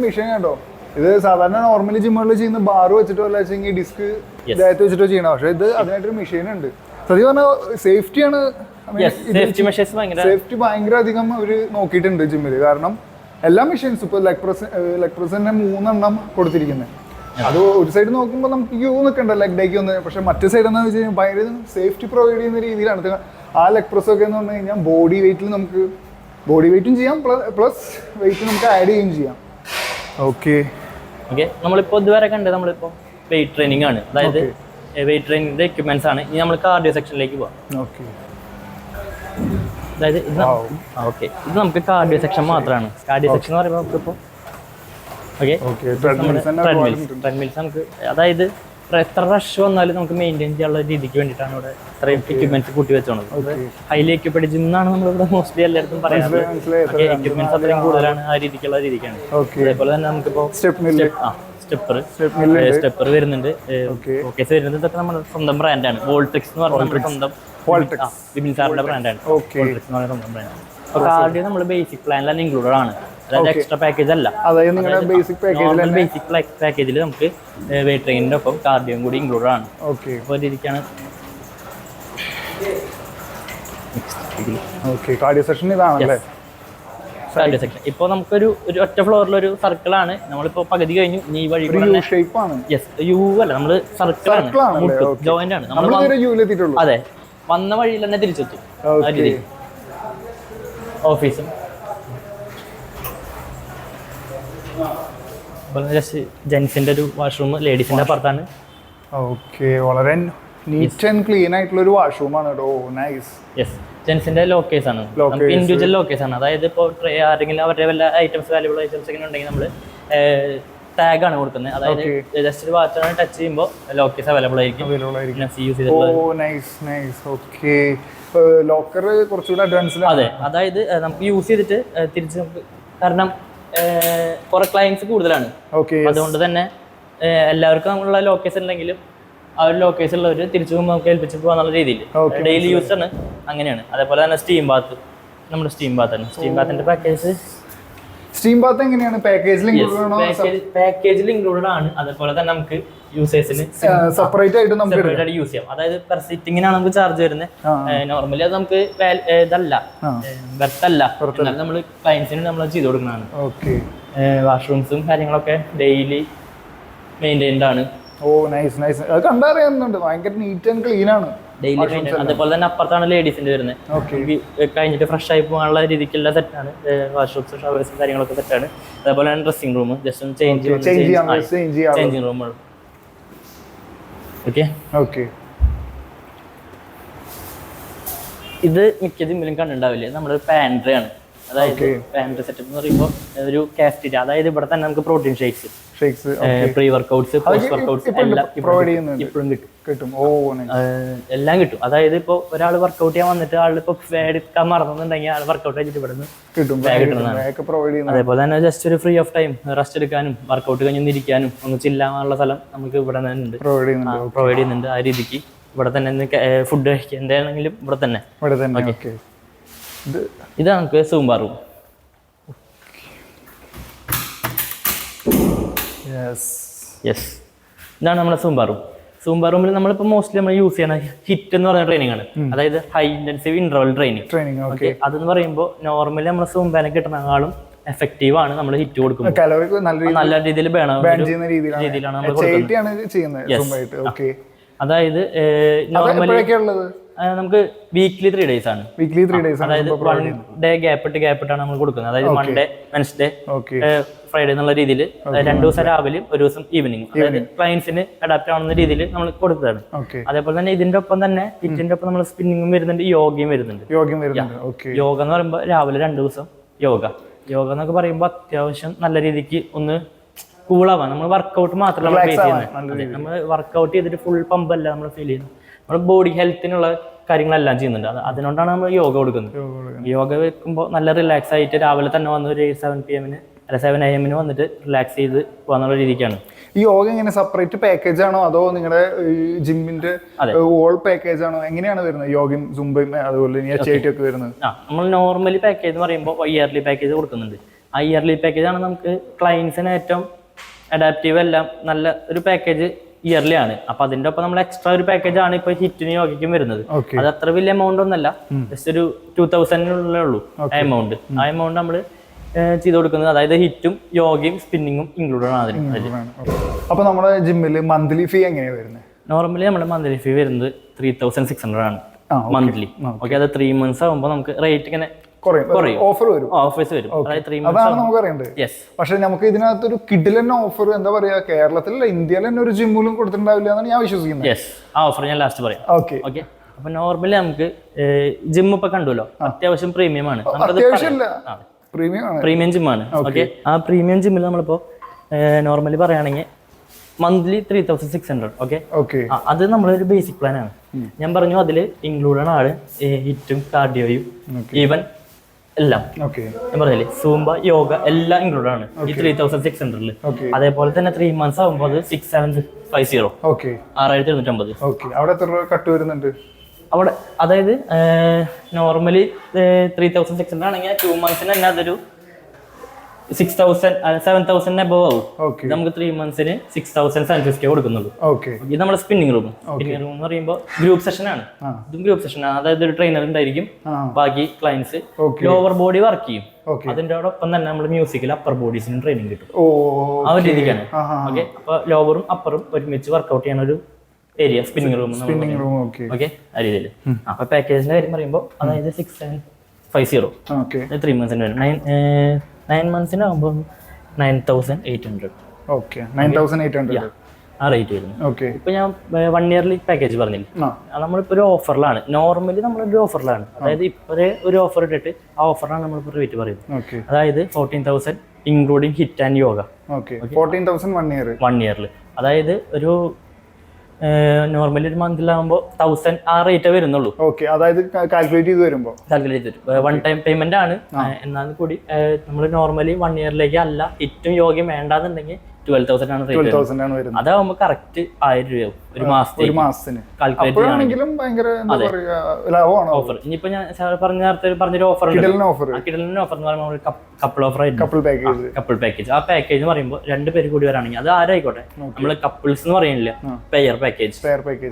A: മെഷീൻ കേട്ടോ. ഇത് സാധാരണ നോർമലി ജിമ്മുകളിൽ ചെയ്യുന്ന ബാർ വെച്ചിട്ടോ അല്ല ഡിസ്ക് ഇതായിട്ട് വെച്ചിട്ടോ ചെയ്യണം. പക്ഷെ ഇത് അതിനായിട്ടൊരു മെഷീൻ ഉണ്ട്. സത്യം പറഞ്ഞാൽ സേഫ്റ്റിയാണ്. സേഫ്റ്റി ഭയങ്കര അധികം അവര് നോക്കിയിട്ടുണ്ട് ജിമ്മില്. കാരണം എല്ലാ മെഷീൻസും ഇപ്പൊ ലെഗ് പ്രസ് തന്നെ 3 കൊടുത്തിരിക്കുന്നത്. അത് ഒരു സൈഡ് നോക്കുമ്പോൾ നമുക്ക് ക്യൂ നിൽക്കണ്ട ലെഗ് ഡേക്ക് ഒന്ന്. പക്ഷെ മറ്റേ സൈഡ് എന്താണെന്ന് വെച്ച് കഴിഞ്ഞാൽ ഭയങ്കര സേഫ്റ്റി പ്രൊവൈഡ് ചെയ്യുന്ന രീതിയിലാണ്. ആ ലെഗ് പ്രസ് ഒക്കെ എന്ന് പറഞ്ഞു കഴിഞ്ഞാൽ ബോഡി വെയിറ്റിൽ നമുക്ക് ബോഡി വെയിറ്റും ചെയ്യാം, പ്ലസ് വെയിറ്റ് നമുക്ക് ആഡ് ചെയ്യുകയും ചെയ്യാം. ഓക്കെ,
C: നമ്മളിപ്പോൾ ഇതുവരെ കണ്ടത് നമ്മളിപ്പോൾ വെയിറ്റ് ട്രെയിനിങ് ആണ്. അതായത് വെയിറ്റ് ട്രെയിനിങ്ങിന്റെ എക്യുപ്മെന്റ്സ് ആണ്. ഇനി നമ്മൾ കാർഡിയോ സെക്ഷനിലേക്ക് പോകാം. അതായത് ഇത് നമുക്ക് കാർഡിയോ സെക്ഷൻ മാത്രമാണ്. കാർഡിയോ സെക്ഷൻ എന്ന് പറയുമ്പോൾ നമുക്കിപ്പോൾ ട്രെഡ്മിൽസ് നമുക്ക്, അതായത് എത്ര റഷ് വന്നാലും നമുക്ക് മെയിൻറ്റെയിൻ ചെയ്യാനുള്ള രീതിക്ക് വേണ്ടിയിട്ടാണ് ഇവിടെ ഇത്രയും എക്യുപ്മെന്റ്സ് കൂട്ടി വെച്ചോണത്. ഹൈലി എക്യുപ്ഡ് ജിം എന്നാണ് നമ്മളിവിടെ മോസ്റ്റ്ലി എല്ലായിടത്തും പറയുന്നത്. എക്യുപ്മെന്റ്സ് അത്രയും കൂടുതലാണ്, ആ രീതിക്കുള്ള രീതിക്കാണ്. അതേപോലെ തന്നെ നമുക്കിപ്പോൾ സ്റ്റെപ്പർ വരുന്നുണ്ട്, ഫോക്കസ് വരുന്നുണ്ട്. ഇതൊക്കെ നമ്മുടെ സ്വന്തം ബ്രാൻഡാണ്. വോൾട്രിക്സ് എന്ന് പറഞ്ഞാൽ നമ്മുടെ സ്വന്തം വിപിൻ സാറിന്റെ ബ്രാൻഡാണ്. വോൾട്രിക്സ് എന്ന് പറഞ്ഞ സ്വന്തം ബ്രാൻഡാണ്. അപ്പോൾ കാർഡിയോ നമ്മൾ ബേസിക് പ്ലാനിലാണ് ഇൻക്ലൂഡഡ് ആണ്. അതായത് എക്സ്ട്രാ പാക്കേജ് അല്ല. ബേസിക് പാക്കേജിൽ നമുക്ക് വെയിറ്റ് ട്രെയിനിന്റെ ഒപ്പം കാർഡിയോയും കൂടി ഇൻക്ലൂഡഡ് ആണ്. അപ്പോൾ രീതിക്കാണ്
A: കാർഡിയോ സെഷൻ ഇതാണല്ലേ.
C: Cardio section. ഇപ്പോൾ നമുക്കൊരു ഒറ്റ ഫ്ലോറിലൊരു സർക്കിളാണ്, നമ്മളിപ്പോൾ പകുതി കഴിഞ്ഞു. ഇനി ഈ വഴി കൂടെ യെസ് യു അല്ല, നമ്മൾ സർക്കിളാണ്, ജോയിന്റ് ആണ് നമ്മൾ. അതെ, വന്ന വഴിയിൽ തന്നെ തിരിച്ചെത്തും. ഓഫീസും ജെൻസിന്റെ ഒരു വാഷ്റൂം, ലേഡീസിന്റെ അപ്പുറത്താണ്.
A: ഓക്കെ, വളരെ നീറ്റ് ആൻഡ് ക്ലീൻ ആയിട്ടുള്ള ഒരു വാഷ്റൂമാണ് കേട്ടോ. നൈസ്.
C: യെസ്, ജെൻസിന്റെ ലോക്കേഴ്സ് ആണ്, ഇൻഡിവിജ്വൽ ലോക്കേഴ്സ് ആണ്. അതായത് ഇപ്പോൾ ആരെങ്കിലും അവരുടെ വല്ല ഐറ്റംസ്, വാല്യുബിൾ ഐറ്റംസ് ഒക്കെ ഉണ്ടെങ്കിൽ നമ്മൾ ടാഗ് ആണ് കൊടുക്കുന്നത്. അതായത് ജസ്റ്റ് ഒരു വാച്ചാണ് ടച്ച് ചെയ്യുമ്പോൾ ലോക്കേഴ്സ് അവൈലബിൾ ആയിരിക്കും.
A: ലോക്കർ കുറച്ചുകൂടി അഡ്വാൻസ്ഡ്.
C: അതെ, അതായത് നമുക്ക് യൂസ് ചെയ്തിട്ട് തിരിച്ച് നമുക്ക്, കാരണം കുറെ ക്ലയൻസ് കൂടുതലാണ്, അതുകൊണ്ട് തന്നെ എല്ലാവർക്കും നമ്മളുള്ള ലോക്കേഴ്സ് ഉണ്ടെങ്കിലും ആ ഒരു ലോക്കേഴ്സ് ഉള്ളവർ തിരിച്ചു പോകുമ്പോൾ നമുക്ക് ഏൽപ്പിച്ച് പോകാന്നുള്ള രീതിയിൽ ഡെയിലി യൂസ് ആണ്. അങ്ങനെയാണ്. അതേപോലെ തന്നെ സ്റ്റീം ബാത്ത്, നമ്മുടെ സ്റ്റീം ബാത്താണ്. സ്റ്റീം ബാത്തിന്റെ പാക്കേജ്,
A: സ്റ്റീം ബാത്ത് എങ്ങനെയാണ്? പാക്കേജിൽ
C: ഇൻക്ലൂഡഡ് ആണ്. അതേപോലെ തന്നെ നമുക്ക് യൂസേഴ്സിന്
A: സെപ്പറേറ്റ് ആയിട്ട്
C: യൂസ് ചെയ്യാം. അതായത് പെർ സിറ്റിങ്ങിനാണ് നമുക്ക് ചാർജ് വരുന്നത്. നോർമലി അത് നമുക്ക് ഇതല്ല, ബെർത്തല്ല, എന്നാലും നമ്മൾ ക്ലയൻസിന് നമ്മൾ ചെയ്ത് കൊടുക്കുന്നതാണ്. വാഷ്റൂംസും കാര്യങ്ങളൊക്കെ ഡെയിലി മെയിൻറ്റൈൻഡ് ആണ്.
A: ഓ നൈസ് നൈസ്. അത് കണ്ടറിയാവുന്നുണ്ട്, ഭയങ്കര നീറ്റ് ആൻഡ് ക്ലീൻ ആണ്.
C: Daily maintain. അതേപോലെ തന്നെ അപ്പുറത്താണ് ലേഡീസിന്റെ വരുന്നത്. കഴിഞ്ഞിട്ട് ഫ്രഷ് ആയി പോകാനുള്ള രീതിക്കുള്ള സെറ്റാണ്. വാഷ്റൂംസ്, ഷവേഴ്സും കാര്യങ്ങളൊക്കെ സെറ്റാണ്. അതേപോലെ തന്നെ ഡ്രസ്സിംഗ് റൂം, ജസ്റ്റ് ചേഞ്ചിങ് റൂമുകൾ. ഓക്കെ, ഇത് മിക്ക ജിമ്മിലും കണ്ടിട്ടുണ്ടാവില്ലേ, നമ്മുടെ പാൻട്രി ആണ്. അതായത് പാൻട്രി സെറ്റപ്പ് എന്ന് പറയുമ്പോൾ ഒരു കാഫറ്റീരിയ, അതായത് ഇവിടെ തന്നെ നമുക്ക് protein shakes, pre workouts, post workouts എല്ലാം ഇപ്പോഴും കിട്ടും. എല്ലാം കിട്ടും. അതായത് ഇപ്പോൾ ഒരാൾ വർക്കൗട്ട് ചെയ്യാൻ വന്നിട്ട് ആളിപ്പോ എടുക്കാൻ മറന്നുണ്ടെങ്കിൽ ആൾ വർക്കൗട്ട് കഴിഞ്ഞിട്ട് ഇവിടെ നിന്ന് കിട്ടുന്നതാണ്. അതേപോലെ തന്നെ ജസ്റ്റ് ഒരു ഫ്രീ ഓഫ് ടൈം റെസ്റ്റ് എടുക്കാനും വർക്കൗട്ട് കഴിഞ്ഞ് ഇരിക്കാനും ഒന്ന് ചില്ലാനുള്ള സ്ഥലം നമുക്ക് ഇവിടെ തന്നെ ഉണ്ട്, പ്രൊവൈഡ് ചെയ്യുന്നുണ്ട്. ആ രീതിക്ക് ഇവിടെ തന്നെ ഫുഡ് കഴിക്കുക എന്താണെങ്കിലും ഇവിടെ തന്നെ. ഇത് നമുക്ക് സൂംബ റൂം. യെസ്, ഇതാണ് നമ്മുടെ സൂംബ റൂം. സൂംബ റൂമിൽ നമ്മളിപ്പോൾ മോസ്റ്റ്ലി നമ്മൾ യൂസ് ചെയ്യുന്ന ഹിറ്റ് എന്ന് പറയുന്ന ട്രെയിനിങ് ആണ്. അതായത് high intensive interval training. Okay, അതെന്ന് പറയുമ്പോൾ നോർമലി നമ്മൾ സൂംബാനെ കിട്ടുന്നതിനേക്കാളും എഫക്റ്റീവ് ആണ് നമ്മൾ ഹിറ്റ് കൊടുക്കുമ്പോൾ. നല്ല രീതിയിൽ രീതിയിലാണ് നമ്മൾ കൊടുക്കുന്നത്. അതായത് നോർമലി നമുക്ക് വീക്ക്ലി 3 days ആണ്. അതായത് 1 day ഗ്യാപ്പ് ഇട്ടാണ് നമ്മൾ കൊടുക്കുന്നത്. അതായത് മൺഡേ, വെൻസ്ഡേ, ഫ്രൈഡേ എന്നുള്ള രീതിയിൽ 2 ദിവസം രാവിലെയും 1 ദിവസം ഈവനിങ്, അതായത് ക്ലയൻസിന് അഡാപ്റ്റ് ആവുന്ന രീതിയിൽ നമ്മൾ കൊടുത്തതാണ്. അതേപോലെ തന്നെ ഇതിന്റെ ഒപ്പം തന്നെ ഹിറ്റിന്റെ ഒപ്പം നമ്മൾ സ്പിന്നിങ്ങും വരുന്നുണ്ട്, യോഗയും വരുന്നുണ്ട്. യോഗ എന്ന് പറയുമ്പോൾ രാവിലെ 2 ദിവസം യോഗ എന്നൊക്കെ പറയുമ്പോൾ അത്യാവശ്യം നല്ല രീതിക്ക് ഒന്ന് കൂളാവാൻ. നമ്മൾ വർക്കൗട്ട് മാത്രമല്ല നമ്മൾ ഫേസ് ചെയ്യുന്നത്. നമ്മൾ വർക്കൗട്ട് ചെയ്തിട്ട് ഫുൾ പമ്പ് അല്ല നമ്മൾ ഫീൽ ചെയ്യുന്നത്. നമ്മുടെ ബോഡി ഹെൽത്തിനുള്ള കാര്യങ്ങളെല്ലാം ചെയ്യുന്നുണ്ട്. അതുകൊണ്ടാണ് നമ്മൾ യോഗ കൊടുക്കുന്നത്. യോഗ വെക്കുമ്പോൾ നല്ല റിലാക്സ് ആയിട്ട് രാവിലെ തന്നെ വന്ന് ഒരു 7 AM വന്നിട്ട് റിലാക്സ് ചെയ്ത് പോകാന്നുള്ള രീതിക്കാണ്.
A: ഈ യോഗ എങ്ങനെ സെപ്പറേറ്റ് പാക്കേജ് ആണോ അതോ നിങ്ങളുടെ ജിമ്മിന്റെ ഓൾ പാക്കേജ് ആണോ? എങ്ങനെയാണ് വരുന്നത് യോഗയും സുംബയും അതുപോലെ ഒക്കെ വരുന്നത്?
C: നമ്മൾ നോർമലി പാക്കേജ് എന്ന് പറയുമ്പോൾ ഇയർലി പാക്കേജ് കൊടുക്കുന്നുണ്ട്. ആ ഇയർലി പാക്കേജ് ആണ് നമുക്ക് ക്ലയൻസിന് ഏറ്റവും അഡാപ്റ്റീവ് എല്ലാം നല്ല ഒരു പാക്കേജ് ഇയർലി ആണ്. അപ്പൊ അതിന്റെ ഒപ്പം നമ്മൾ എക്സ്ട്രാ ഒരു പാക്കേജ് ആണ് ഇപ്പൊ ഹിറ്റിനും യോഗയ്ക്കും വരുന്നത്. അത് അത്ര വലിയ എമൗണ്ട് ഒന്നല്ല, ജസ്റ്റ് ഒരു 2000 ഉള്ളൂ എമൗണ്ട്. ആ എമൗണ്ട് നമ്മൾ ചെയ്ത് കൊടുക്കുന്നത്. അതായത് ഹിറ്റും യോഗയും സ്പിന്നിങ്ങും ഇൻക്ലൂഡഡ് ആണ് അതിൽ.
A: അപ്പൊ നമ്മുടെ ജിമ്മിൽ മന്ത്ലി ഫീ എങ്ങനെയാണ് വരുന്നത്?
C: നോർമലി നമ്മുടെ മന്ത്ലി ഫീ വരുന്നത് 3600 ആണ് മന്ത്ലി. ഓക്കെ, അത് 3 months ആകുമ്പോൾ നമുക്ക് റേറ്റ് ഇങ്ങനെ ഓഫേഴ്സ് വരും.
A: അതാണ് നമുക്ക് അറിയേണ്ടത്. പക്ഷെ നമുക്ക് ഇതിനകത്തൊരു കിഡിലൻ ഓഫർ എന്താ പറയാ, കേരളത്തിലല്ല ഇന്ത്യയിൽ തന്നെ ഒരു ജിമ്മിലും കൊടുത്തിട്ടുണ്ടാവില്ല എന്നാണ് ഞാൻ വിശ്വസിക്കുന്നത്.
C: ആ ഓഫർ ഞാൻ ലാസ്റ്റ് പറയാം. ഓക്കെ, അപ്പൊ നോർമലി നമുക്ക് ജിം ഇപ്പൊ കണ്ടുല്ലോ, അത്യാവശ്യം പ്രീമിയം ആണ്, പ്രീമിയം ജിമ്മാണ്. ഓക്കെ, ആ പ്രീമിയം ജിമ്മിൽ നമ്മളിപ്പോ നോർമലി പറയുകയാണെങ്കിൽ മന്ത്ലി 3600. ഓക്കെ, അത് നമ്മളൊരു ബേസിക് പ്ലാൻ ആണ്. ഞാൻ പറഞ്ഞു അതിൽ ഇൻക്ലൂഡഡ് ആണ് ഹിറ്റും കാർഡിയോയും ഈവൻ എല്ലാം. ഞാൻ പറഞ്ഞില്ലേ, സൂംബ യോഗ എല്ലാം ഇൻക്ലൂഡഡ് ആണ് ഈ 3600. അതേപോലെ തന്നെ 3 months ആകുമ്പോൾ അത് 6750, 6250.
A: അവിടെ എത്ര കട്ട് വരുന്നുണ്ട്
C: അവിടെ? അതായത് നോർമലി 3600 ആണെങ്കിൽ 2 months തന്നെ അതൊരു 6,000 7,000 above ആവും.
A: ഓക്കെ
C: ഇത് നമുക്ക് 3 monthsന് 6,750 കൊടുക്കുന്നുള്ളൂ.
A: ഓക്കെ
C: ഇത് നമ്മുടെ സ്പിന്നിങ് റൂം എന്ന് പറയുമ്പോൾ ഗ്രൂപ്പ് സെഷൻ ആണ്. ഇതും ഗ്രൂപ്പ് സെഷൻ ആണ്. അതായത് ഒരു ട്രെയിനർ ഉണ്ടായിരിക്കും, ബാക്കി ക്ലയൻസ് ലോവർ ബോഡി വർക്ക് ചെയ്യും. അതിന്റെ ഒപ്പം തന്നെ നമ്മൾ മ്യൂസിക്കിൽ അപ്പർ ബോഡീസിനും ട്രെയിനിങ് കിട്ടും. ആ ഒരു രീതിക്കാണ്. ഓക്കെ, അപ്പൊ ലോവറും അപ്പറും ഒരുമിച്ച് വർക്ക്ഔട്ട് ചെയ്യുന്ന ഒരു ഏരിയ സ്പിന്നിങ് റൂം. ഓക്കെ, ആ രീതിയിൽ. അപ്പൊ പാക്കേജിന്റെ കാര്യം പറയുമ്പോൾ അതായത് 6,750 3 monthsന് വരും. 9 monthsന് ആകുമ്പോൾ 9,800.
A: ഓക്കെ 9,800
C: ആ റേറ്റ് വരുന്നു.
A: ഓക്കെ,
C: ഇപ്പൊ ഞാൻ 1 yearly പാക്കേജ് പറഞ്ഞില്ലേ, നമ്മളിപ്പോ ഒരു ഓഫറിലാണ്. നോർമലി നമ്മളൊരു ഓഫറിലാണ്, അതായത് ഇപ്പോഴേ ഒരു ഓഫർ ഇട്ടിട്ട് ആ ഓഫറിലാണ് നമ്മളിപ്പോ റേറ്റ് പറയുന്നത്. അതായത് 14,000 including hit and yoga.
A: 14,000 1 year.
C: അതായത് ഒരു നോർമലി ഒരു മന്തിലാകുമ്പോൾ 1,000 ആ റേറ്റ് വരുന്നുള്ളൂ.
A: ഓക്കെ, അതായത് കാൽക്കുലേറ്റ് ചെയ്ത് വരുമ്പോൾ
C: വൺ ടൈം പേയ്മെന്റ് ആണ്. എന്നാൽ കൂടി നമ്മൾ നോർമലി 1 yearലേക്ക് അല്ല ഹിറ്റും യോഗയും വേണ്ടാന്നുണ്ടെങ്കിൽ 12,000 ആണ് റേറ്റ്.
A: 12,000 ആണ് വരുന്നത്.
C: അതാവുമ്പോൾ കറക്റ്റ് 1,000 രൂപ ഒരു മാസത്തിന് കാൽക്കുലേറ്റ് ഓഫർ. ഇനിയിപ്പോ ഞാൻ പറഞ്ഞൊരു ഓഫർ ഉണ്ട്, കിടലിന് ഓഫർ എന്ന് പറയുമ്പോൾ കപ്പിൾ ഓഫർ ആയിരുന്നു. Couple package. ആ പാക്കേജ് എന്ന് പറയുമ്പോൾ 2 പേര് കൂടി വരാണെങ്കിൽ അത് ആരായിക്കോട്ടെ, നമ്മൾ കപ്പിൾസ് എന്ന് പറയുന്നില്ല, പെയർ പാക്കേജ്.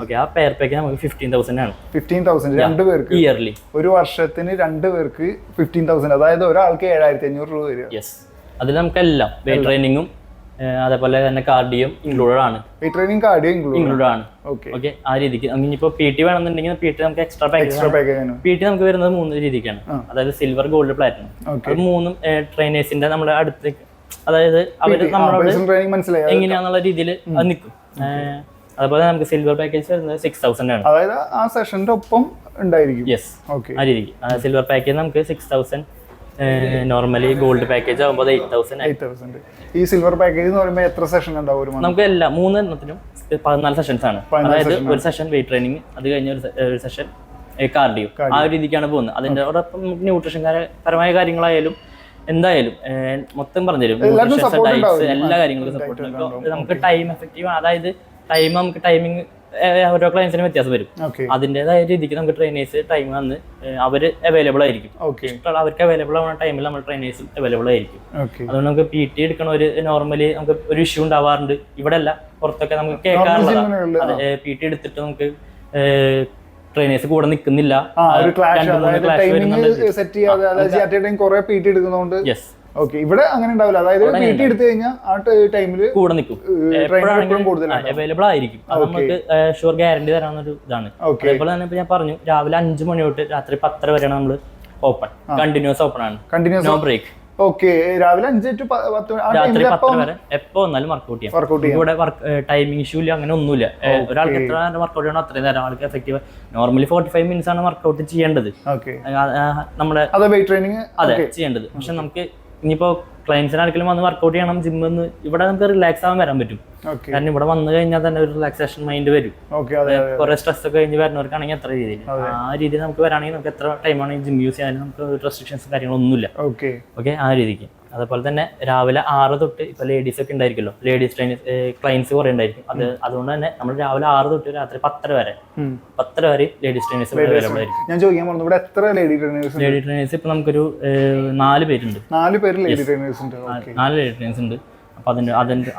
C: ഓക്കെ, ആ പെയർ പാക്കേജ് നമുക്ക് 15,000 ആണ്.
A: 15,000 2 പേർക്ക്
C: ഇയർലി.
A: ഒരു വർഷത്തിന് 2 പേർക്ക് 15,000, അതായത് ഒരാൾക്ക് 7,500 രൂപ വരും.
C: യെസ്, അതിൽ നമുക്ക് എല്ലാം വെയിറ്റ് ട്രെയിനിങ്ങും അതേപോലെ തന്നെ കാർഡിയും ഇൻക്ലൂഡഡ് ആണ്. ഇൻക്ലൂഡഡ് ആണ്. ഓക്കെ, ആ രീതിക്ക്. ഇനിയിപ്പോ PT വേണമെന്നുണ്ടെങ്കിൽ PT നമുക്ക് എക്സ്ട്രാ പാക്കേജ്. PT നമുക്ക് വരുന്നത് 3 രീതിക്കാണ്, അതായത് സിൽവർ, ഗോൾഡ്, പ്ലാറ്റിനം. അത് 3 ട്രെയിനേഴ്സിന്റെ നമ്മുടെ അടുത്ത്, അതായത് അവര് നമ്മളോട് എങ്ങനെയാന്നുള്ള രീതിയിൽ അത് നിൽക്കും. അതുപോലെ നമുക്ക് സിൽവർ പാക്കേജ് വരുന്നത് 6,000 ആണ്.
A: അതായത് ആ സെഷന്റെ ഒപ്പം ഉണ്ടായിരിക്കും.
C: യെസ്, ആ രീതിക്ക്. സിൽവർ പാക്കേജ് നമുക്ക് 6,000. നോർമലി ഗോൾഡ് പാക്കേജ് ആകുമ്പോൾ 8,000.
A: ഈ സിൽവർ പാക്കേജ് എന്ന് പറയുമ്പോൾ എത്ര സെഷൻ ഉണ്ടാവും?
C: നമുക്ക് എല്ലാ 3 എണ്ണത്തിനും 14 സെഷൻസ് ആണ്. അതായത് ഒരു സെഷൻ വെയിറ്റ് ട്രെയിനിങ്, അത് കഴിഞ്ഞ ഒരു സെഷൻ കാർഡിയോ. ആ ഒരു രീതിക്കാണ് പോകുന്നത്. അതിന്റെ ഒപ്പം നമുക്ക് ന്യൂട്രീഷൻ പരമായ കാര്യങ്ങളായാലും എന്തായാലും മൊത്തം പറഞ്ഞുതരും. ന്യൂട്രീഷൻ, ഡയറ്റ്സ്, എല്ലാ കാര്യങ്ങളും സപ്പോർട്ട്. നമുക്ക് ടൈം എഫക്റ്റീവ്, അതായത് നമുക്ക് ടൈമിങ് ഓരോ ക്ലയൻസിനും വ്യത്യാസം വരും. അതിൻ്റെതായ രീതിക്ക് നമുക്ക് ട്രെയിനേഴ്സ് ടൈം വന്ന് അവര് അവൈലബിൾ ആയിരിക്കും. അവർക്ക് അവൈലബിൾ ആവുന്ന ടൈമിൽ നമ്മൾ ട്രെയിനേഴ്സും അവൈലബിൾ ആയിരിക്കും. അതുകൊണ്ട് നമുക്ക് PT എടുക്കണ ഒരു നോർമലി നമുക്ക് ഒരു ഇഷ്യൂ ഉണ്ടാവാറുണ്ട്. ഇവിടെ അല്ല, പുറത്തൊക്കെ നമുക്ക് കേൾക്കാറുള്ളതാണ്. PT എടുത്തിട്ട് നമുക്ക് ട്രെയിനേഴ്സ് കൂടെ നിൽക്കുന്നില്ല.
A: ഓക്കെ, ഇവിടെ അങ്ങനെ ഉണ്ടാവില്ല. അതായത് PT എടുത്തു കഴിഞ്ഞാൽ ആ ടൈമില്
C: കൂടെ നിൽക്കും, അവൈലബിൾ ആയിരിക്കും. അത് നമുക്ക് ഷുവർ ഗ്യാരണ്ടി തരാവുന്ന ഒരു ഇതാണ്. അതേപോലെ തന്നെ ഇപ്പൊ ഞാൻ പറഞ്ഞു, രാവിലെ 5 മണി തൊട്ട് രാത്രി 10 വരെയാണ് നമ്മൾ ഓപ്പൺ, കണ്ടിന്യൂസ് ഓപ്പൺ ആണ്, നോ ബ്രേക്ക്.
A: ഓക്കെ, രാവിലെ 5 to 10
C: രാത്രി 10 വരെ എപ്പോ വന്നാലും വർക്ക്ഔട്ട് ചെയ്യാം. ഇവിടെ ടൈമിംഗ് ഇഷ്യൂ ഇല്ല, അങ്ങനെ ഒന്നുമില്ല. ഒരാൾക്ക് എത്ര നേരം വർക്ക്ഔട്ട് ചെയ്യണം അത്രയും നേരം ആൾക്ക് എഫക്റ്റീവ്. നോർമലി 45 minutes ആണ് വർക്ക്ഔട്ട് ചെയ്യേണ്ടത്, നമ്മുടെ അതെ ചെയ്യേണ്ടത്. പക്ഷെ നമുക്ക് ഇനിയിപ്പോ ക്ലയൻസിന് ആർക്കെങ്കിലും വന്ന് വർക്ക്ഔട്ട് ചെയ്യണം ജിമ്മിൽ, ഇവിടെ നമുക്ക് റിലാക്സ് ആവാൻ വരാൻ പറ്റും. കാരണം ഇവിടെ വന്നു കഴിഞ്ഞാൽ തന്നെ ഒരു റിലാക്സേഷൻ മൈൻഡ് വരും. കുറെ സ്ട്രെസ് ഒക്കെ കഴിഞ്ഞ് വരുന്നവർക്കാണെങ്കിൽ എത്ര രീതിയിൽ ആ രീതിയിൽ നമുക്ക് വരാണെങ്കിൽ നമുക്ക് എത്ര ടൈമാണെങ്കിൽ ജിം യൂസ് ചെയ്യാനും നമുക്ക് റെസ്ട്രിക്ഷൻസും കാര്യങ്ങളൊന്നുമില്ല. ഓക്കെ, ആ രീതിക്ക്. അതേപോലെ തന്നെ രാവിലെ 6 തൊട്ട് ഇപ്പൊ ലേഡീസ് ഒക്കെ ഉണ്ടായിരിക്കുമല്ലോ, ലേഡീസ് ക്ലയൻസ് കുറെ ഉണ്ടായിരിക്കും. അതുകൊണ്ട് തന്നെ നമ്മൾ രാവിലെ 6 തൊട്ട് രാത്രി 10 വരെ ലേഡീസ് ട്രെയിനേഴ്സ് അവൈലബിൾ ആയിരിക്കും.
A: ഞാൻ ചോദിക്കാൻ പറഞ്ഞു, ഇവിടെ എത്ര ലേഡി
C: ട്രെയിനേഴ്സ് ഇപ്പൊ നമുക്കൊരു 4 പേരുണ്ട്.
A: 4 ലേഡി ട്രെയിനേഴ്സ് ഉണ്ട്.
C: അപ്പൊ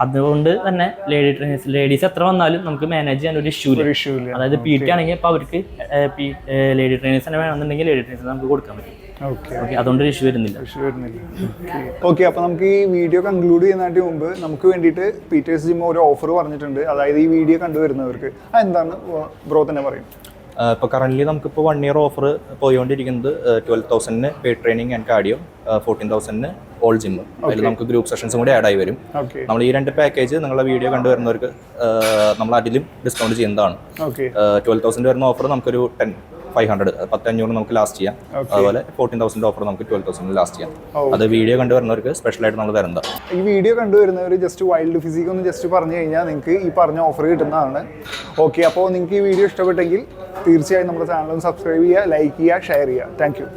C: അതുകൊണ്ട് തന്നെ ലേഡീസ് എത്ര വന്നാലും നമുക്ക് മാനേജ് ചെയ്യാൻ ഒരു ഇഷ്യൂ ഇല്ല. അതായത് PT ആണെങ്കിൽ ഇപ്പൊ അവർക്ക് ലേഡി ട്രെയിനേഴ്സ് തന്നെ വേണമെന്നുണ്ടെങ്കിൽ ലേഡി ട്രെയിനേഴ്സ് നമുക്ക് കൊടുക്കാൻ പറ്റും. അതുകൊണ്ട് ഇഷ്യൂ വരുന്നില്ല.
A: ഓക്കെ, അപ്പൊ നമുക്ക് ഈ വീഡിയോ കൺക്ലൂഡ് ചെയ്യുന്നതിന് മുമ്പ് നമുക്ക് വേണ്ടിയിട്ട് പീറ്റേഴ്സ് ജിം ഒരു ഓഫർ പറഞ്ഞിട്ടുണ്ട്. അതായത് ഈ വീഡിയോ കണ്ടുവരുന്നവർക്ക് എന്താണ് ബ്രോ തന്നെ പറയും?
B: ഇപ്പോൾ കറന്റ് നമുക്കിപ്പോൾ 1 year ഓഫർ പോയിക്കൊണ്ടിരിക്കുന്നത് 12,000 paid training and cardio, 14,000 all gym. അതിൽ നമുക്ക് ഗ്രൂപ്പ് സെഷൻസും കൂടി ആഡ് ആയി വരും. നമ്മൾ ഈ 2 പാക്കേജ് നിങ്ങളുടെ വീഡിയോ കണ്ടുവരുന്നവർക്ക് നമ്മൾ അതിലും ഡിസ്കൗണ്ട് ചെയ്യുന്നതാണ്. 12,000 വരുന്ന ഓഫർ നമുക്കൊരു 10,500 10,500 നമുക്ക് ലാസ്റ്റ് ചെയ്യാം. അതുപോലെ 14,000 ഓഫർ നമുക്ക് 12,000 ലാസ്റ്റ് ചെയ്യാം. അത് വീഡിയോ കണ്ടുവരുന്നവർക്ക് സ്പെഷ്യലായിട്ട് നമ്മൾ തരുന്നത്.
A: ഈ വീഡിയോ കണ്ടുവരുന്നവർ ജസ്റ്റ് വൈൽഡ് ഫിസിക് ഒന്ന് ജസ്റ്റ് പറഞ്ഞു കഴിഞ്ഞാൽ നിങ്ങൾക്ക് ഈ പറഞ്ഞ ഓഫർ കിട്ടുന്നതാണ്. ഓക്കെ, അപ്പോൾ നിങ്ങൾക്ക് ഈ വീഡിയോ ഇഷ്ടപ്പെട്ടെങ്കിൽ തീർച്ചയായും നമ്മുടെ ചാനൽ ഒന്ന് സബ്സ്ക്രൈബ് ചെയ്യുക, ലൈക്ക് ചെയ്യുക, ഷെയർ ചെയ്യുക. Thank you.